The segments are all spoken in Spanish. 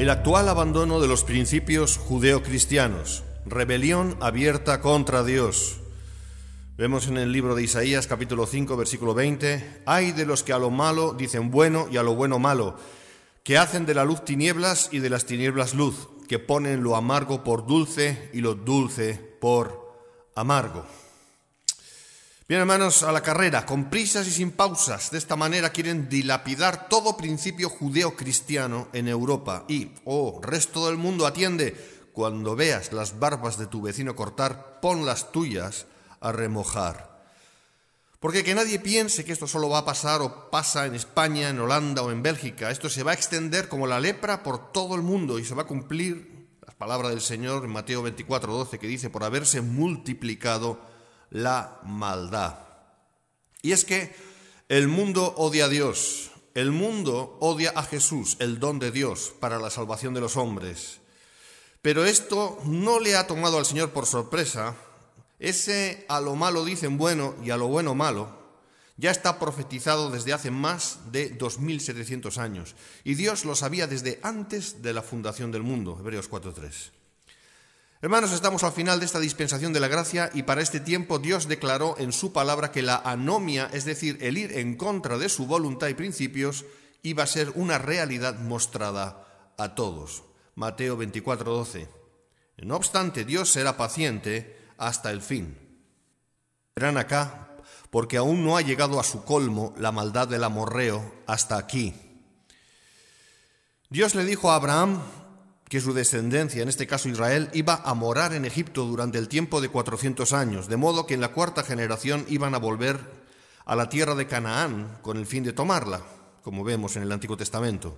El actual abandono de los principios judeocristianos, rebelión abierta contra Dios. Vemos en el libro de Isaías, capítulo 5, versículo 20, «Ay de los que a lo malo dicen bueno y a lo bueno malo, que hacen de la luz tinieblas y de las tinieblas luz, que ponen lo amargo por dulce y lo dulce por amargo». Bien, hermanos, a la carrera, con prisas y sin pausas. De esta manera quieren dilapidar todo principio judeo-cristiano en Europa. Y, resto del mundo, atiende, cuando veas las barbas de tu vecino cortar, pon las tuyas a remojar. Porque que nadie piense que esto solo va a pasar o pasa en España, en Holanda o en Bélgica. Esto se va a extender como la lepra por todo el mundo y se va a cumplir la palabra del Señor en Mateo 24:12, que dice, por haberse multiplicado la maldad. Y es que el mundo odia a Dios, el mundo odia a Jesús, el don de Dios para la salvación de los hombres. Pero esto no le ha tomado al Señor por sorpresa. Ese a lo malo dicen bueno y a lo bueno malo ya está profetizado desde hace más de 2700 años. Y Dios lo sabía desde antes de la fundación del mundo, Hebreos 4:3. Hermanos, estamos al final de esta dispensación de la gracia y para este tiempo Dios declaró en su palabra que la anomia, es decir, el ir en contra de su voluntad y principios, iba a ser una realidad mostrada a todos. Mateo 24:12. No obstante, Dios será paciente hasta el fin. Verán acá, porque aún no ha llegado a su colmo la maldad del amorreo hasta aquí. Dios le dijo a Abraham que su descendencia, en este caso Israel, iba a morar en Egipto durante el tiempo de 400 años, de modo que en la cuarta generación iban a volver a la tierra de Canaán con el fin de tomarla, como vemos en el Antiguo Testamento.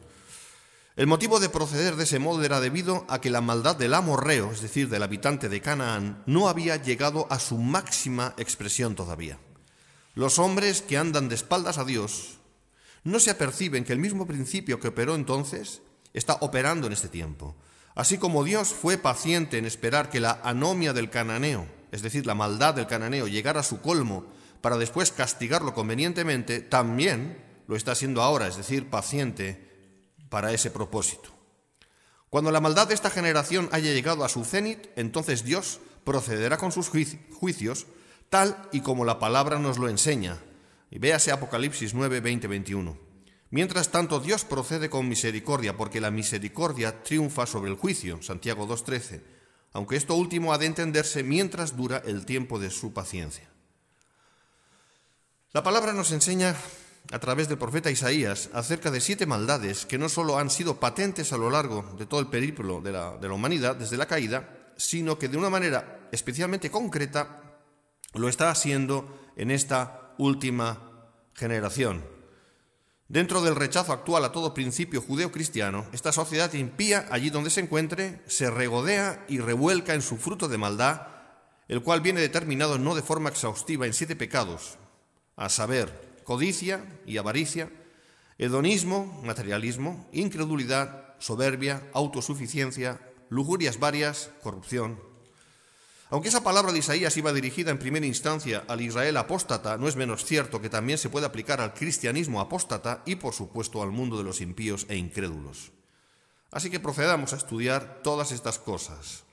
El motivo de proceder de ese modo era debido a que la maldad del amorreo, es decir, del habitante de Canaán, no había llegado a su máxima expresión todavía. Los hombres que andan de espaldas a Dios no se aperciben que el mismo principio que operó entonces está operando en este tiempo. Así como Dios fue paciente en esperar que la anomia del cananeo, es decir, la maldad del cananeo, llegara a su colmo para después castigarlo convenientemente, también lo está haciendo ahora, es decir, paciente para ese propósito. Cuando la maldad de esta generación haya llegado a su cenit, entonces Dios procederá con sus juicios, tal y como la palabra nos lo enseña. Y véase Apocalipsis 9, 20, 21. Mientras tanto, Dios procede con misericordia, porque la misericordia triunfa sobre el juicio, Santiago 2:13, aunque esto último ha de entenderse mientras dura el tiempo de su paciencia. La palabra nos enseña a través del profeta Isaías acerca de 7 maldades que no solo han sido patentes a lo largo de todo el periplo de la humanidad desde la caída, sino que de una manera especialmente concreta lo está haciendo en esta última generación. Dentro del rechazo actual a todo principio judeo-cristiano, esta sociedad impía, allí donde se encuentre, se regodea y revuelca en su fruto de maldad, el cual viene determinado no de forma exhaustiva en 7 pecados, a saber, codicia y avaricia, hedonismo, materialismo, incredulidad, soberbia, autosuficiencia, lujurias varias, corrupción. Aunque esa palabra de Isaías iba dirigida en primera instancia al Israel apóstata, no es menos cierto que también se puede aplicar al cristianismo apóstata y, por supuesto, al mundo de los impíos e incrédulos. Así que procedamos a estudiar todas estas cosas.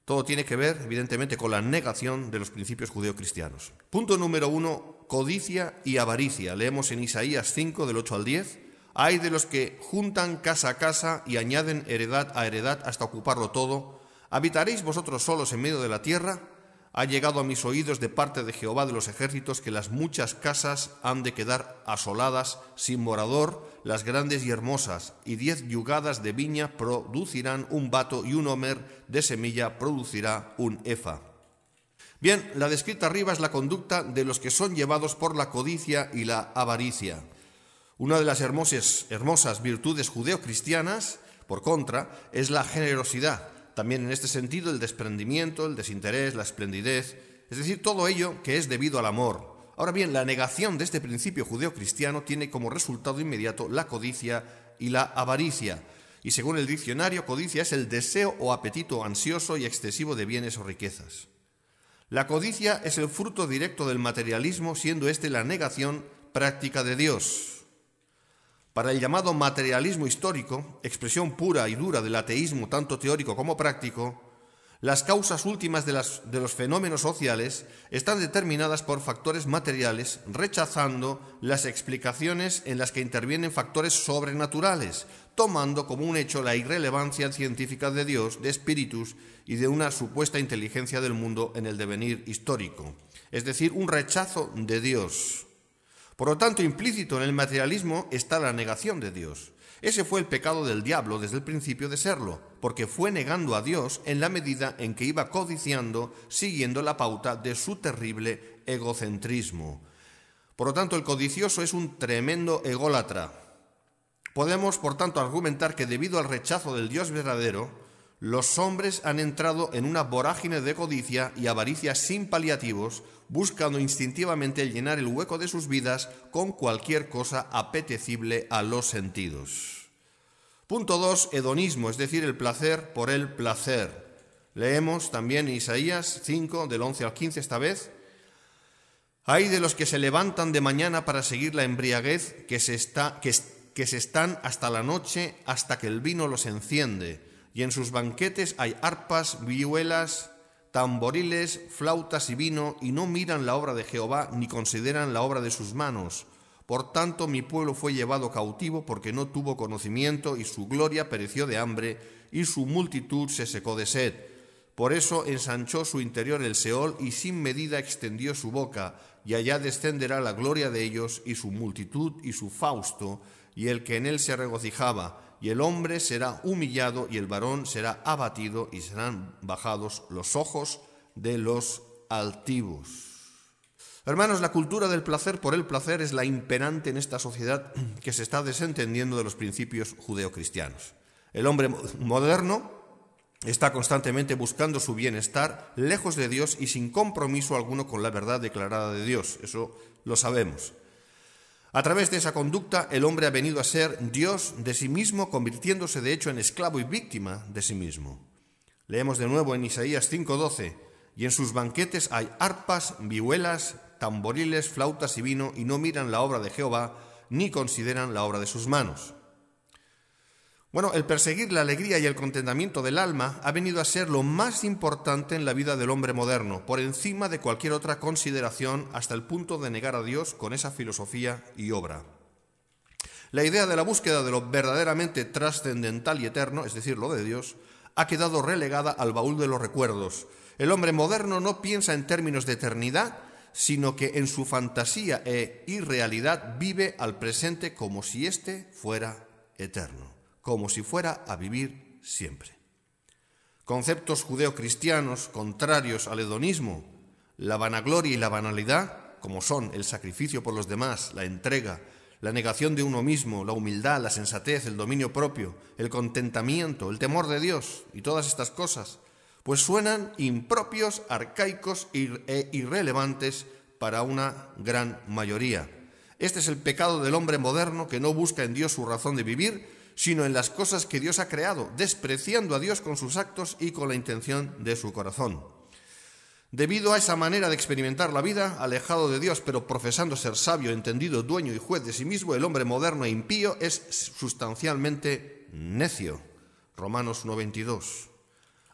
Todo tiene que ver, evidentemente, con la negación de los principios judeocristianos. Punto número 1, codicia y avaricia. Leemos en Isaías 5, del 8 al 10. «Ay de los que juntan casa a casa y añaden heredad a heredad hasta ocuparlo todo. ¿Habitaréis vosotros solos en medio de la tierra? Ha llegado a mis oídos de parte de Jehová de los ejércitos que las muchas casas han de quedar asoladas, sin morador, las grandes y hermosas, y 10 yugadas de viña producirán un bato y un homer de semilla producirá un efa». Bien, la descrita arriba es la conducta de los que son llevados por la codicia y la avaricia. Una de las hermosas virtudes judeocristianas, por contra, es la generosidad. También en este sentido el desprendimiento, el desinterés, la esplendidez, es decir, todo ello que es debido al amor. Ahora bien, la negación de este principio judeocristiano tiene como resultado inmediato la codicia y la avaricia. Y según el diccionario, codicia es el deseo o apetito ansioso y excesivo de bienes o riquezas. La codicia es el fruto directo del materialismo, siendo este la negación práctica de Dios. Para el llamado materialismo histórico, expresión pura y dura del ateísmo tanto teórico como práctico, las causas últimas de los fenómenos sociales están determinadas por factores materiales, rechazando las explicaciones en las que intervienen factores sobrenaturales, tomando como un hecho la irrelevancia científica de Dios, de espíritus y de una supuesta inteligencia del mundo en el devenir histórico, es decir, un rechazo de Dios. Por lo tanto, implícito en el materialismo está la negación de Dios. Ese fue el pecado del diablo desde el principio de serlo, porque fue negando a Dios en la medida en que iba codiciando, siguiendo la pauta de su terrible egocentrismo. Por lo tanto, el codicioso es un tremendo ególatra. Podemos, por tanto, argumentar que debido al rechazo del Dios verdadero, los hombres han entrado en una vorágine de codicia y avaricia sin paliativos, buscando instintivamente llenar el hueco de sus vidas con cualquier cosa apetecible a los sentidos. Punto 2. Hedonismo, es decir, el placer por el placer. Leemos también Isaías 5, del 11 al 15 esta vez. Hay de los que se levantan de mañana para seguir la embriaguez, que se están hasta la noche, hasta que el vino los enciende. Y en sus banquetes hay arpas, vihuelas, tamboriles, flautas y vino, y no miran la obra de Jehová, ni consideran la obra de sus manos. Por tanto, mi pueblo fue llevado cautivo porque no tuvo conocimiento, y su gloria pereció de hambre, y su multitud se secó de sed. Por eso ensanchó su interior el Seol, y sin medida extendió su boca, y allá descenderá la gloria de ellos, y su multitud, y su fausto, y el que en él se regocijaba. Y el hombre será humillado y el varón será abatido y serán bajados los ojos de los altivos. Hermanos, la cultura del placer por el placer es la imperante en esta sociedad que se está desentendiendo de los principios judeocristianos. El hombre moderno está constantemente buscando su bienestar lejos de Dios y sin compromiso alguno con la verdad declarada de Dios. Eso lo sabemos. A través de esa conducta, el hombre ha venido a ser Dios de sí mismo, convirtiéndose de hecho en esclavo y víctima de sí mismo. Leemos de nuevo en Isaías 5:12, y en sus banquetes hay arpas, vihuelas, tamboriles, flautas y vino, y no miran la obra de Jehová, ni consideran la obra de sus manos. Bueno, el perseguir la alegría y el contentamiento del alma ha venido a ser lo más importante en la vida del hombre moderno, por encima de cualquier otra consideración, hasta el punto de negar a Dios con esa filosofía y obra. La idea de la búsqueda de lo verdaderamente trascendental y eterno, es decir, lo de Dios, ha quedado relegada al baúl de los recuerdos. El hombre moderno no piensa en términos de eternidad, sino que en su fantasía e irrealidad vive al presente como si éste fuera eterno, como si fuera a vivir siempre. Conceptos judeocristianos contrarios al hedonismo, la vanagloria y la banalidad, como son el sacrificio por los demás, la entrega, la negación de uno mismo, la humildad, la sensatez, el dominio propio, el contentamiento, el temor de Dios y todas estas cosas, pues suenan impropios, arcaicos e irrelevantes para una gran mayoría. Este es el pecado del hombre moderno que no busca en Dios su razón de vivir, sino en las cosas que Dios ha creado, despreciando a Dios con sus actos y con la intención de su corazón. Debido a esa manera de experimentar la vida, alejado de Dios, pero profesando ser sabio, entendido, dueño y juez de sí mismo, el hombre moderno e impío es sustancialmente necio. Romanos 1:22.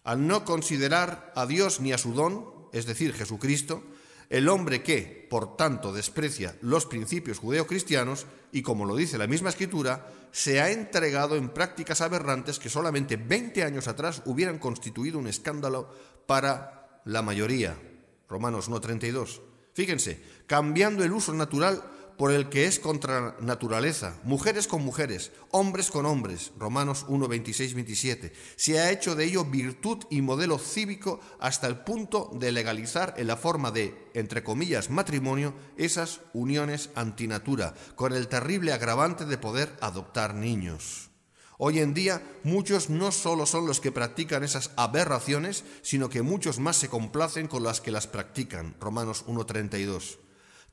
Al no considerar a Dios ni a su don, es decir, Jesucristo, el hombre que, por tanto, desprecia los principios judeocristianos y, como lo dice la misma Escritura, se ha entregado en prácticas aberrantes que solamente 20 años atrás hubieran constituido un escándalo para la mayoría. Romanos 1:32. Fíjense, cambiando el uso natural por el que es contra naturaleza, mujeres con mujeres, hombres con hombres, Romanos 1:26-27, se ha hecho de ello virtud y modelo cívico hasta el punto de legalizar en la forma de, entre comillas, matrimonio, esas uniones antinatura, con el terrible agravante de poder adoptar niños. Hoy en día, muchos no solo son los que practican esas aberraciones, sino que muchos más se complacen con las que las practican, Romanos 1:32.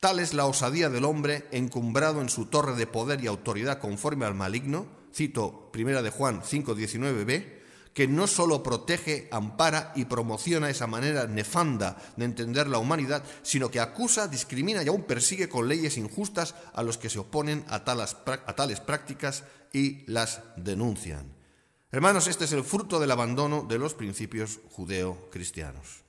Tal es la osadía del hombre encumbrado en su torre de poder y autoridad conforme al maligno, cito 1 de Juan 5:19b, que no solo protege, ampara y promociona esa manera nefanda de entender la humanidad, sino que acusa, discrimina y aún persigue con leyes injustas a los que se oponen a tales prácticas y las denuncian. Hermanos, este es el fruto del abandono de los principios judeo-cristianos.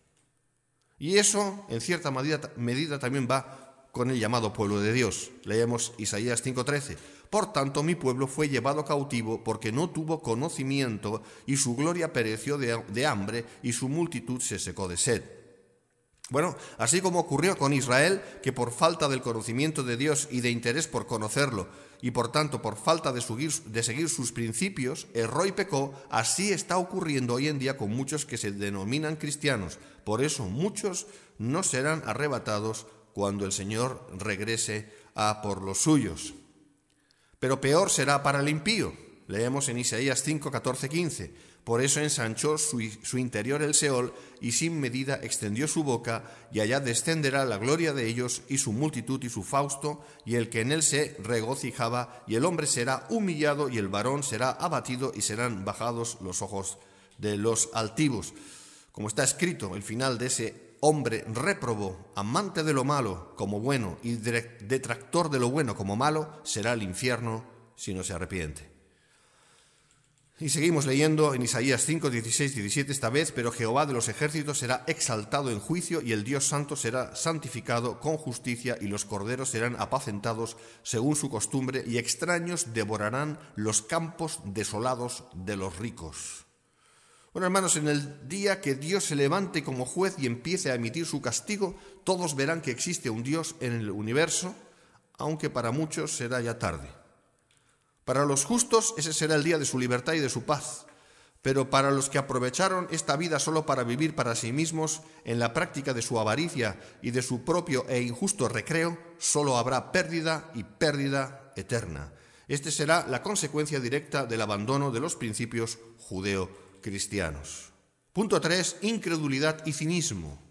Y eso, en cierta medida, también va con el llamado pueblo de Dios. Leemos Isaías 5:13. Por tanto, mi pueblo fue llevado cautivo porque no tuvo conocimiento y su gloria pereció de hambre y su multitud se secó de sed. Bueno, así como ocurrió con Israel, que por falta del conocimiento de Dios y de interés por conocerlo, y por tanto por falta de seguir sus principios, erró y pecó, así está ocurriendo hoy en día con muchos que se denominan cristianos. Por eso muchos no serán arrebatados cuando el Señor regrese a por los suyos. Pero peor será para el impío. Leemos en Isaías 5, 14, 15. Por eso ensanchó su interior el Seol y sin medida extendió su boca, y allá descenderá la gloria de ellos y su multitud y su fausto, y el que en él se regocijaba, y el hombre será humillado y el varón será abatido y serán bajados los ojos de los altivos. Como está escrito, el final de ese hombre réprobo, amante de lo malo como bueno y detractor de lo bueno como malo, será el infierno si no se arrepiente. Y seguimos leyendo en Isaías 5, 16, 17 esta vez, pero Jehová de los ejércitos será exaltado en juicio y el Dios santo será santificado con justicia y los corderos serán apacentados según su costumbre y extraños devorarán los campos desolados de los ricos. Bueno, hermanos, en el día que Dios se levante como juez y empiece a emitir su castigo, todos verán que existe un Dios en el universo, aunque para muchos será ya tarde. Para los justos ese será el día de su libertad y de su paz, pero para los que aprovecharon esta vida solo para vivir para sí mismos en la práctica de su avaricia y de su propio e injusto recreo, solo habrá pérdida y pérdida eterna. Este será la consecuencia directa del abandono de los principios judeo-cristianos. Punto 3. Incredulidad y cinismo.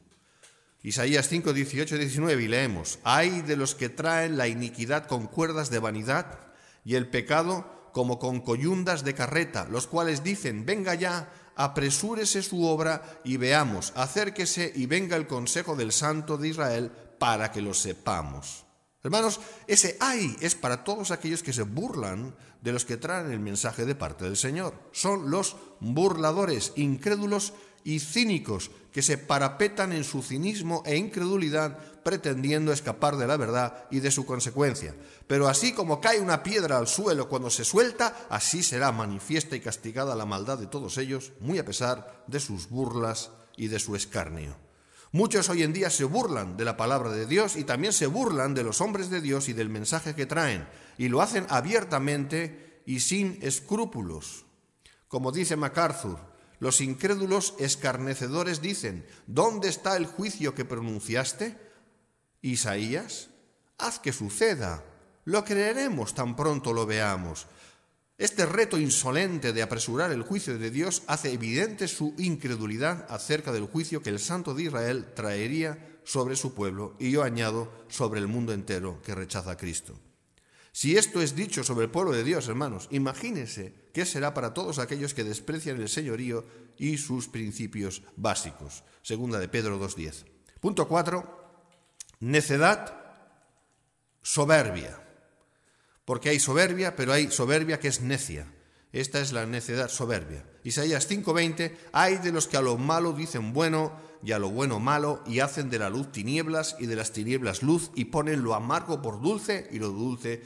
Isaías 5, 18, 19 y leemos: «Ay de los que traen la iniquidad con cuerdas de vanidad y el pecado como con coyundas de carreta, los cuales dicen, venga ya, apresúrese su obra y veamos, acérquese y venga el consejo del Santo de Israel para que lo sepamos». Hermanos, ese ay es para todos aquellos que se burlan de los que traen el mensaje de parte del Señor. Son los burladores, incrédulos y cínicos que se parapetan en su cinismo e incredulidad pretendiendo escapar de la verdad y de su consecuencia. Pero así como cae una piedra al suelo cuando se suelta, así será manifiesta y castigada la maldad de todos ellos, muy a pesar de sus burlas y de su escarnio. Muchos hoy en día se burlan de la palabra de Dios y también se burlan de los hombres de Dios y del mensaje que traen, y lo hacen abiertamente y sin escrúpulos. Como dice MacArthur, los incrédulos escarnecedores dicen, ¿dónde está el juicio que pronunciaste, Isaías? Haz que suceda, lo creeremos tan pronto lo veamos. Este reto insolente de apresurar el juicio de Dios hace evidente su incredulidad acerca del juicio que el Santo de Israel traería sobre su pueblo, y yo añado, sobre el mundo entero que rechaza a Cristo. Si esto es dicho sobre el pueblo de Dios, hermanos, imagínense qué será para todos aquellos que desprecian el señorío y sus principios básicos. Segunda de Pedro 2:10. Punto 4. Necedad, soberbia. Porque hay soberbia, pero hay soberbia que es necia. Esta es la necedad soberbia. Isaías 5:20, ay de los que a lo malo dicen bueno y a lo bueno malo, y hacen de la luz tinieblas y de las tinieblas luz, y ponen lo amargo por dulce y lo dulce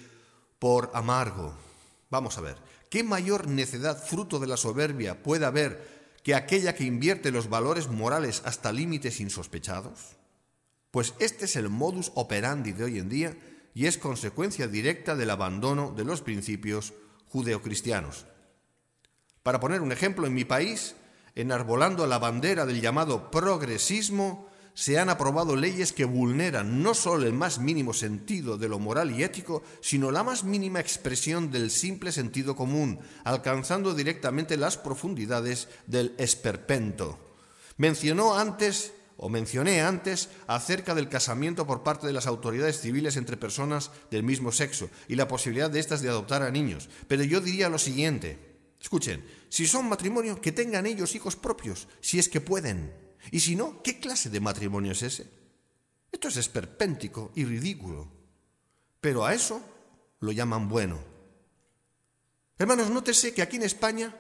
por amargo. Vamos a ver, ¿qué mayor necedad fruto de la soberbia puede haber que aquella que invierte los valores morales hasta límites insospechados? Pues este es el modus operandi de hoy en día y es consecuencia directa del abandono de los principios judeocristianos. Para poner un ejemplo, en mi país, enarbolando la bandera del llamado progresismo, se han aprobado leyes que vulneran no solo el más mínimo sentido de lo moral y ético, sino la más mínima expresión del simple sentido común, alcanzando directamente las profundidades del esperpento. Mencioné antes acerca del casamiento por parte de las autoridades civiles entre personas del mismo sexo y la posibilidad de estas de adoptar a niños. Pero yo diría lo siguiente: Escuchen, si son matrimonio, que tengan ellos hijos propios, si es que pueden. Y si no, ¿qué clase de matrimonio es ese? Esto es esperpéntico y ridículo. Pero a eso lo llaman bueno. Hermanos, nótese que aquí en España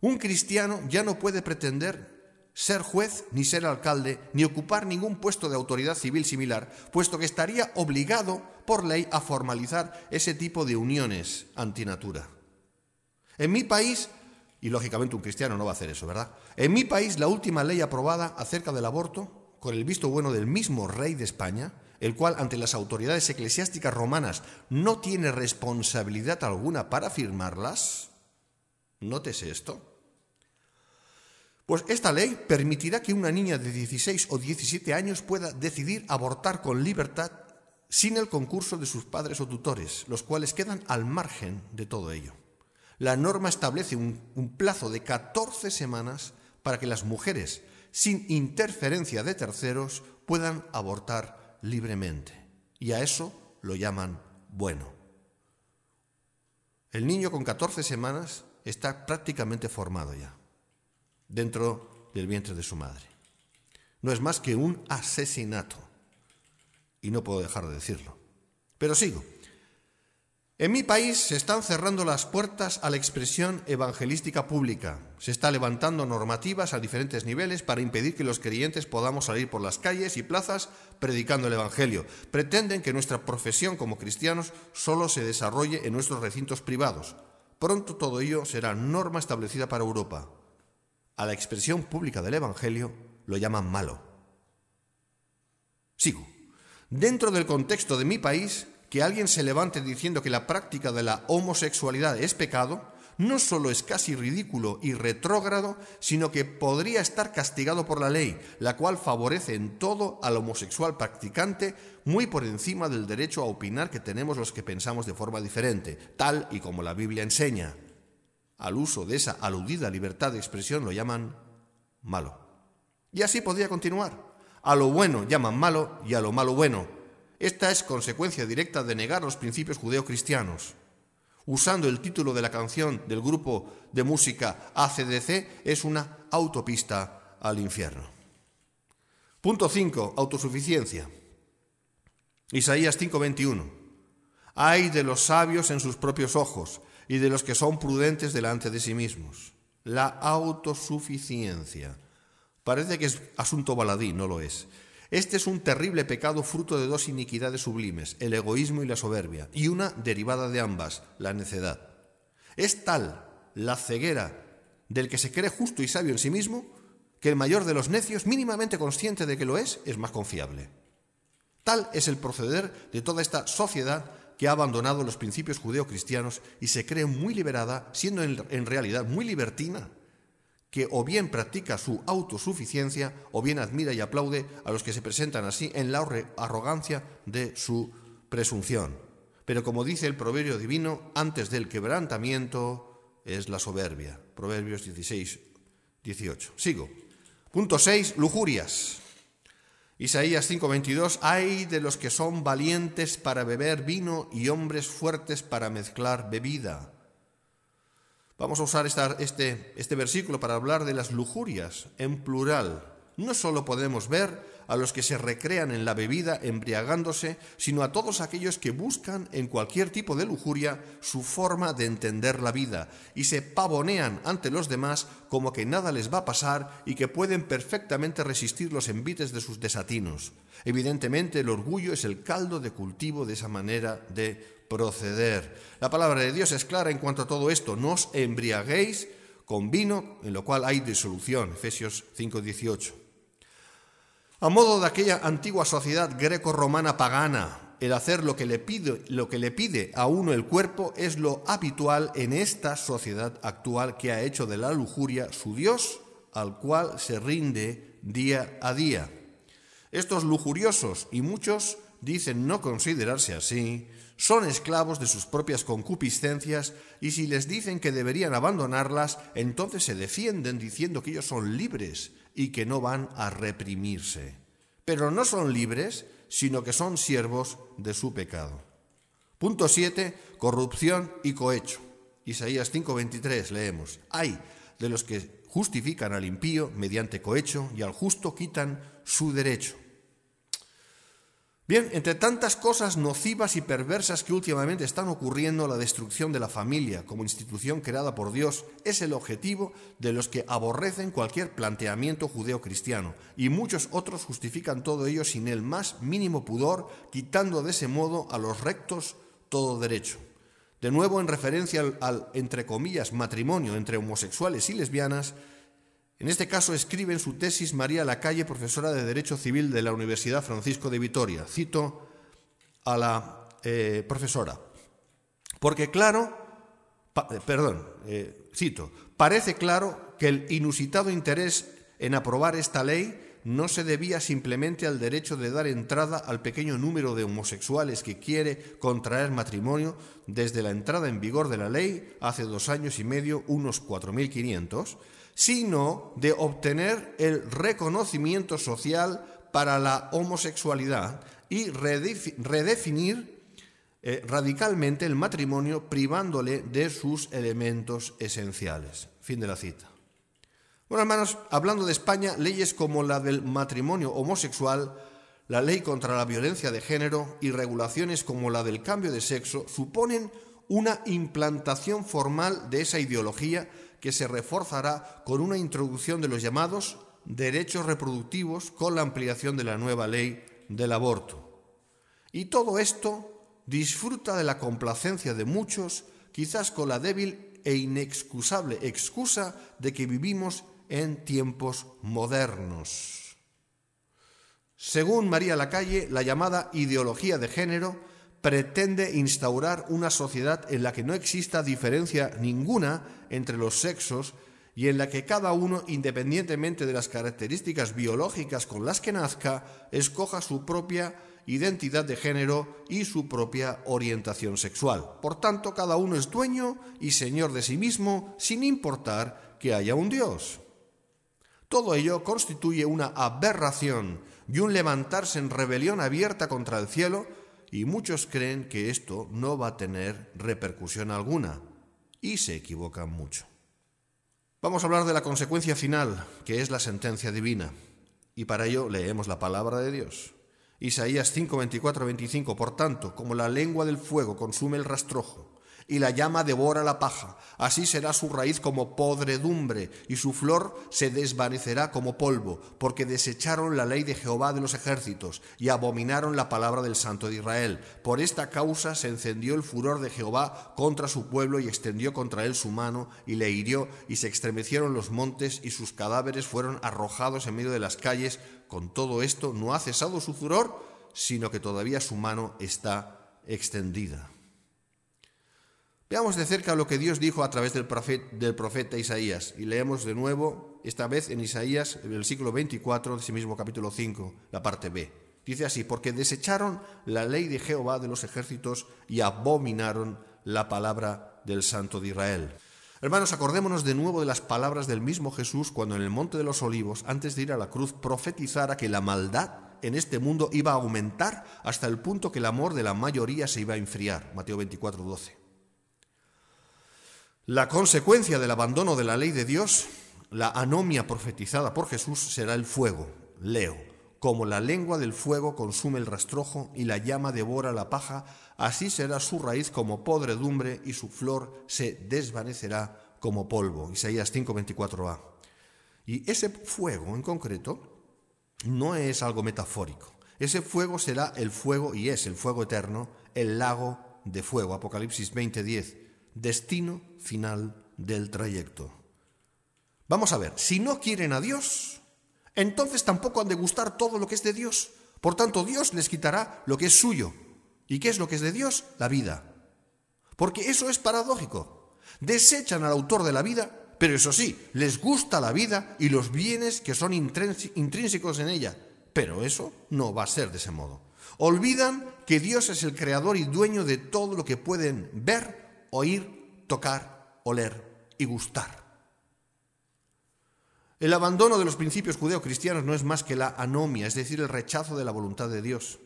un cristiano ya no puede pretender ser juez, ni ser alcalde, ni ocupar ningún puesto de autoridad civil similar, puesto que estaría obligado por ley a formalizar ese tipo de uniones antinatura. En mi país, y lógicamente un cristiano no va a hacer eso, ¿verdad? En mi país, la última ley aprobada acerca del aborto, con el visto bueno del mismo rey de España, el cual ante las autoridades eclesiásticas romanas no tiene responsabilidad alguna para firmarlas, nótese esto, pues esta ley permitirá que una niña de 16 o 17 años pueda decidir abortar con libertad sin el concurso de sus padres o tutores, los cuales quedan al margen de todo ello. La norma establece un plazo de 14 semanas para que las mujeres, sin interferencia de terceros, puedan abortar libremente. Y a eso lo llaman bueno. El niño con 14 semanas está prácticamente formado ya, dentro del vientre de su madre. No es más que un asesinato. Y no puedo dejar de decirlo. Pero sigo. En mi país se están cerrando las puertas a la expresión evangelística pública. Se está levantando normativas a diferentes niveles para impedir que los creyentes podamos salir por las calles y plazas predicando el evangelio. Pretenden que nuestra profesión como cristianos solo se desarrolle en nuestros recintos privados. Pronto todo ello será norma establecida para Europa. A la expresión pública del evangelio lo llaman malo. Sigo. Dentro del contexto de mi país, que alguien se levante diciendo que la práctica de la homosexualidad es pecado, no solo es casi ridículo y retrógrado, sino que podría estar castigado por la ley, la cual favorece en todo al homosexual practicante muy por encima del derecho a opinar que tenemos los que pensamos de forma diferente, tal y como la Biblia enseña. Al uso de esa aludida libertad de expresión lo llaman malo. Y así podría continuar. A lo bueno llaman malo y a lo malo bueno. Esta es consecuencia directa de negar los principios judeocristianos. Usando el título de la canción del grupo de música AC/DC, es una autopista al infierno. Punto 5. Autosuficiencia. Isaías 5:21. Ay de los sabios en sus propios ojos y de los que son prudentes delante de sí mismos. La autosuficiencia. Parece que es asunto baladí, no lo es. Este es un terrible pecado fruto de dos iniquidades sublimes, el egoísmo y la soberbia, y una derivada de ambas, la necedad. Es tal la ceguera del que se cree justo y sabio en sí mismo, que el mayor de los necios, mínimamente consciente de que lo es más confiable. Tal es el proceder de toda esta sociedad que ha abandonado los principios judeocristianos y se cree muy liberada, siendo en realidad muy libertina, que o bien practica su autosuficiencia o bien admira y aplaude a los que se presentan así en la arrogancia de su presunción. Pero como dice el proverbio divino, antes del quebrantamiento es la soberbia. Proverbios 16:18. Sigo. Punto 6. Lujurias. Isaías 5:22. Ay de los que son valientes para beber vino y hombres fuertes para mezclar bebida. Vamos a usar este versículo para hablar de las lujurias en plural. No solo podemos ver a los que se recrean en la bebida embriagándose, sino a todos aquellos que buscan en cualquier tipo de lujuria su forma de entender la vida y se pavonean ante los demás como que nada les va a pasar y que pueden perfectamente resistir los envites de sus desatinos. Evidentemente, el orgullo es el caldo de cultivo de esa manera de proceder. La palabra de Dios es clara en cuanto a todo esto. No os embriaguéis con vino, en lo cual hay disolución. Efesios 5:18. A modo de aquella antigua sociedad greco-romana pagana, el hacer lo que le pide a uno el cuerpo es lo habitual en esta sociedad actual que ha hecho de la lujuria su Dios, al cual se rinde día a día. Estos lujuriosos, y muchos dicen no considerarse así, son esclavos de sus propias concupiscencias y si les dicen que deberían abandonarlas, entonces se defienden diciendo que ellos son libres y que no van a reprimirse. Pero no son libres, sino que son siervos de su pecado. Punto 7. Corrupción y cohecho. Isaías 5:23 leemos: «Ay de los que justifican al impío mediante cohecho y al justo quitan su derecho». Bien, entre tantas cosas nocivas y perversas que últimamente están ocurriendo, la destrucción de la familia como institución creada por Dios es el objetivo de los que aborrecen cualquier planteamiento judeocristiano, y muchos otros justifican todo ello sin el más mínimo pudor, quitando de ese modo a los rectos todo derecho. De nuevo, en referencia al entre comillas, matrimonio entre homosexuales y lesbianas, en este caso escribe en su tesis María Lacalle, profesora de Derecho Civil de la Universidad Francisco de Vitoria. Cito a la profesora. Cito: «Parece claro que el inusitado interés en aprobar esta ley no se debía simplemente al derecho de dar entrada al pequeño número de homosexuales que quiere contraer matrimonio desde la entrada en vigor de la ley, hace 2 años y medio, unos 4.500, sino de obtener el reconocimiento social para la homosexualidad y redefinir radicalmente el matrimonio, privándole de sus elementos esenciales». Fin de la cita. Bueno, hermanos, hablando de España, leyes como la del matrimonio homosexual, la ley contra la violencia de género y regulaciones como la del cambio de sexo suponen una implantación formal de esa ideología que se reforzará con una introducción de los llamados derechos reproductivos con la ampliación de la nueva ley del aborto. Y todo esto disfruta de la complacencia de muchos, quizás con la débil e inexcusable excusa de que vivimos en tiempos modernos. Según María Lacalle, la llamada ideología de género pretende instaurar una sociedad en la que no exista diferencia ninguna entre los sexos y en la que cada uno, independientemente de las características biológicas con las que nazca, escoja su propia identidad de género y su propia orientación sexual. Por tanto, cada uno es dueño y señor de sí mismo, sin importar que haya un Dios. Todo ello constituye una aberración y un levantarse en rebelión abierta contra el cielo, y muchos creen que esto no va a tener repercusión alguna, y se equivocan mucho. Vamos a hablar de la consecuencia final, que es la sentencia divina, y para ello leemos la palabra de Dios. Isaías 5, 24, 25. «Por tanto, como la lengua del fuego consume el rastrojo, y la llama devora la paja, así será su raíz como podredumbre, y su flor se desvanecerá como polvo, porque desecharon la ley de Jehová de los ejércitos, y abominaron la palabra del Santo de Israel. Por esta causa se encendió el furor de Jehová contra su pueblo, y extendió contra él su mano, y le hirió, y se estremecieron los montes, y sus cadáveres fueron arrojados en medio de las calles. Con todo esto no ha cesado su furor, sino que todavía su mano está extendida». Veamos de cerca lo que Dios dijo a través del profeta Isaías, y leemos de nuevo, esta vez en Isaías, el versículo 24 de ese mismo capítulo 5, la parte B. Dice así: «Porque desecharon la ley de Jehová de los ejércitos y abominaron la palabra del Santo de Israel». Hermanos, acordémonos de nuevo de las palabras del mismo Jesús cuando en el Monte de los Olivos, antes de ir a la cruz, profetizara que la maldad en este mundo iba a aumentar hasta el punto que el amor de la mayoría se iba a enfriar. Mateo 24, 12. La consecuencia del abandono de la ley de Dios, la anomia profetizada por Jesús, será el fuego. Leo: «Como la lengua del fuego consume el rastrojo y la llama devora la paja, así será su raíz como podredumbre y su flor se desvanecerá como polvo». Isaías 5:24a. Y ese fuego en concreto no es algo metafórico. Ese fuego será el fuego, y es el fuego eterno, el lago de fuego. Apocalipsis 20:10. Destino final del trayecto. Vamos a ver, si no quieren a Dios, entonces tampoco han de gustar todo lo que es de Dios. Por tanto, Dios les quitará lo que es suyo. ¿Y qué es lo que es de Dios? La vida. Porque eso es paradójico. Desechan al autor de la vida, pero eso sí, les gusta la vida y los bienes que son intrínsecos en ella. Pero eso no va a ser de ese modo. Olvidan que Dios es el creador y dueño de todo lo que pueden ver, oír, tocar, oler y gustar. El abandono de los principios judeocristianos no es más que la anomia, es decir, el rechazo de la voluntad de Dios.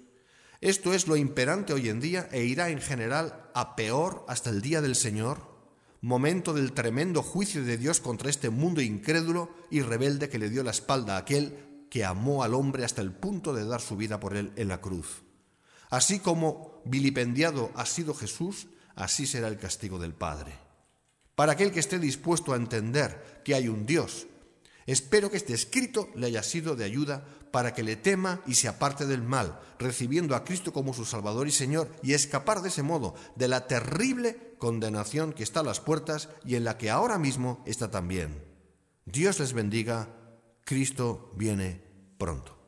Esto es lo imperante hoy en día e irá en general a peor hasta el día del Señor, momento del tremendo juicio de Dios contra este mundo incrédulo y rebelde que le dio la espalda a aquel que amó al hombre hasta el punto de dar su vida por él en la cruz. Así como vilipendiado ha sido Jesús, así será el castigo del Padre. Para aquel que esté dispuesto a entender que hay un Dios, espero que este escrito le haya sido de ayuda para que le tema y se aparte del mal, recibiendo a Cristo como su Salvador y Señor, y escapar de ese modo de la terrible condenación que está a las puertas y en la que ahora mismo está también. Dios les bendiga. Cristo viene pronto.